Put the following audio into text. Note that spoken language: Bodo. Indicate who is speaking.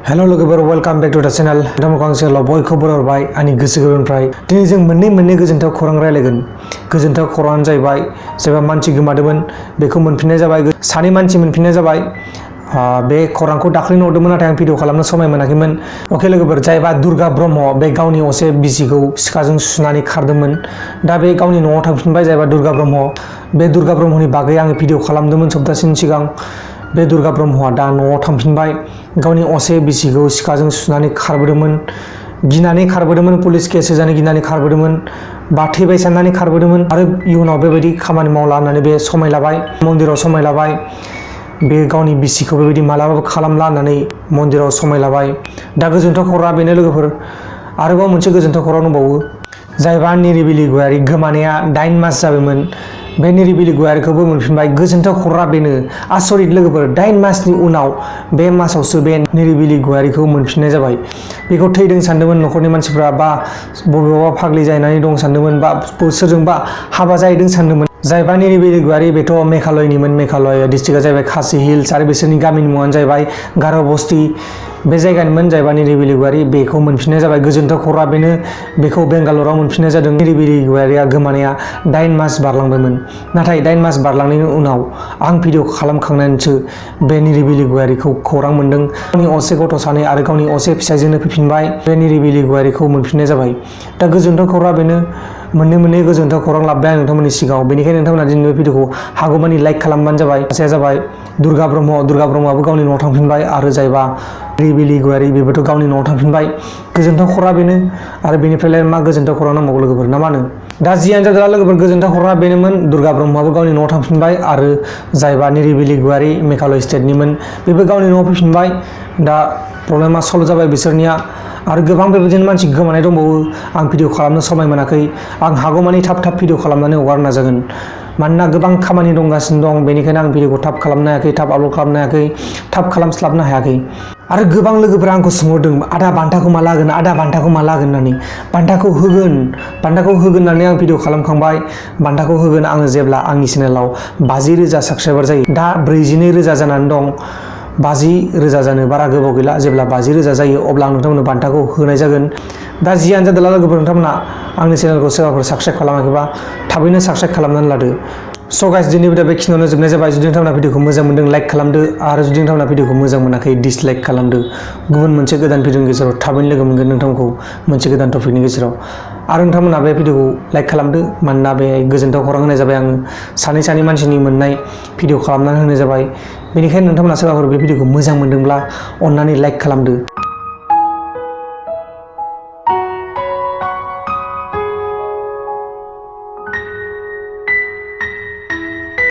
Speaker 1: हेलो लोगोफोर वेलकाम बैक टू द चैनल नोंथांमोनखौ आं चैनेलाव बयखौबो बरायबाय आंनि गोसो गोरबोनिफ्राय दिनै जों मोननै गोजोनथाव खौरां रायलायगोन। गोजोनथाव खौराङानो जाहैबाय जेब्ला मानसि गोमादोंमोन बेखौ मोनफिननाय जाबाय, सानै मानसि मोनफिननाय जाबाय। बे खौरांखौ दाख्लैनो हरदोंमोन नाथाय आं भिडिअ खालामनो समाय मोनाखैमोन। अके लोगोफोर, जायबा दुर्गा ब्रह्म बे गावनि असे बिसिखौ सिखाजों सुनानै खारदोंमोन, दा बे गावनि न'आव थांफिनबाय। जायबा दुर्गा ब्रह्म, बे दुर्गा ब्रह्मनि बागै आङो भिडिअ खालामदोंमोन सप्तासेनि सिगां। बे दुर्गा ब्रह्मआ दा न'आव थांफिनबाय। गावनि असे बिसिखौ सिखाजों सुनानै खारबोदोंमोन, गिनानै खारबोदोंमोन, पुलिस केस होजानो गिनानै खारबोदोंमोन, बा थैबाय साननानै खारबोदोंमोन आरो इयुनाव बेबायदि खामानि मावला होननानै बे समाय लाबाय, मन्दिराव समाय लाबाय। बे गावनि बिसिखौ बेबायदि मालाबाबो खालामला होननानै मन्दिराव समाय लाबाय। दा गोजोनथाव खौराङा बेनो लोगोफोर, आरोबाव मोनसे गोजोनथाव खौरां दंबावो। जायबा निरिबिलि गयारि गोमानाया 9 मास जाबायमोन, बे निरिबिलि गयारिखौबो मोनफिनबाय। गोजोनथाव खौराङा बेनो। आसरित लोगोफोर, 9 मासनि उनाव बे मासावसो बे निरिबिलि गयारिखौ मोनफिननाय जाबाय। बेखौ थैदों सानदोंमोन न'खरनि मानसिफ्रा, बा बबेयावबा फाग्लि जानानै दं सानदोंमोन, बा सोरजोंबा हाबा जाहैदों सानदोंमोन। जायबा निरिबिलि गयारि बेथ' मेघालयनिमोन। मेघालय डिस्ट्रिक्टआ जाहैबाय खासि हिल्स आरो बिसोरनि गामिनि मुङानो जाहैबाय गार' बस्ति। बे जायगानिमोन जायबा निरिबिलि गयारि, बेखौ मोनफिननाय जाबाय। गोजोनथाव खौराङा बेनो, बेखौ बेंगालराव मोनफिननाय जादों। निरिबिलि गयारिया गोमानाया 9 मास बारलांबायमोन, नाथाय 9 मास बारलांनायनि उनाव आं भिडिअ खालामखांनानैसो बे निरिबिलि गयारिखौ खौरां मोनदों। गावनि असे गथ' सानै आरो गावनि असे फिसायजोंनो फैफिनबाय। बे निरिबिलि गयारिखौ मोनफिननाय जाबाय। दा गोजोनथाव खौराङा बेनो। मोननै गोजोनथाव खौरां लाबोबाय आं नोंथांमोननि सिगाङाव। बेनिखायनो नोंथांमोना दिनै बे भिडिअखौ हागौमानि लाइक खालामबानो जाबाय। सासेया जाबाय दुर्गा ब्रह्म। दुर्गा ब्रह्मआबो गावनि न'आव थांफिनबाय आरो जायबा निरिबिलि गयारि बेबोथ' गावनि न'आव थांफिनबाय। गोजोनथाव खौराङा बेनो, आरो बेनिफ्रायलाय मा गोजोनथाव खौरां नांबावगौ लोगोफोर, ना मा होनो? दा जियानो जादोला लोगोफोर, गोजोनथाव खौराङा बेनोमोन। दुर्गा ब्रह्मआबो गावनि न'आव थांफिनबाय आरो जायबा निरिबिलि गयारि मेघालय स्टेटनिमोन बेबो गावनि न'आव फैफिनबाय। दा प्रब्लेमा सल्भ जाबाय बिसोरनिया। आरो गोबां बेबायदिनो मानसि गोमानाय दंबावो। आं भिडिअ खालामनो समाय मोनाखै। आं हागौमानि थाब भिडिअ खालामनानै हगारनो नाजागोन, मानोना गोबां खामानि दंगासिनो दं। बेनिखायनो आं भिडिअखौ थाब खालामनो हायाखै, थाब आपल'ड खालामनो हायाखै, थाब खालामस्लाबनो हायाखै। आरो गोबां लोगोफोरा आंखौ सोंहरदों, आदा बान्थाखौ माला होगोन, आदा बान्थाखौ माला होगोन होननानै। बान्थाखौ होगोन होननानै आं भिडिअ खालामखांबाय। बान्थाखौ होगोन आङो जेब्ला आंनि चेनेलाव 50,000 साबस्क्राइबार जायो। दा 42,000 जानानै दं। 50,000 जानो बारा गोबाव गैला। जेब्ला 50,000 जायो अब्ला आं नोंथांमोननो बान्थाखौ होनाय जागोन। दा जियानो जादोला लोगोफोर, नोंथांमोना आंनि चेनेलखौ सोरबाफोर साबस्क्राइब खालामाखैबा थाबैनो साबस्क्राइब खालामनानै लादो। स' गाइस, दिनै भिडिअ बेखिनियावनो जोबनाय जाबाय। जुदि नोंथांमोना भिडिअखौ मोजां मोनदों लाइक खालामदो, आरो जुदि नोंथांमोना भिडिअखौ मोजां मोनाखै डिसलाइक खालामदो। गुबुन मोनसे गोदान भिडिअनि गेजेराव थाबैनो लोगो मोनगोन नोंथांमोनखौ मोनसे गोदान टपिकनि गेजेराव। आरो नोंथांमोना बे भिडिअखौ लाइक खालामदो, मानोना बे गोजोनथाव खौरां होनाय जाबाय आङो। सानै मानसिनि मोननाय भिडिअ खालामनानै होनाय जाबाय। बेनिखायनो नोंथांमोना सोरबाफोर बे भिडिअखौ मोजां मोनदोंब्ला अननानै लाइक खालामदो।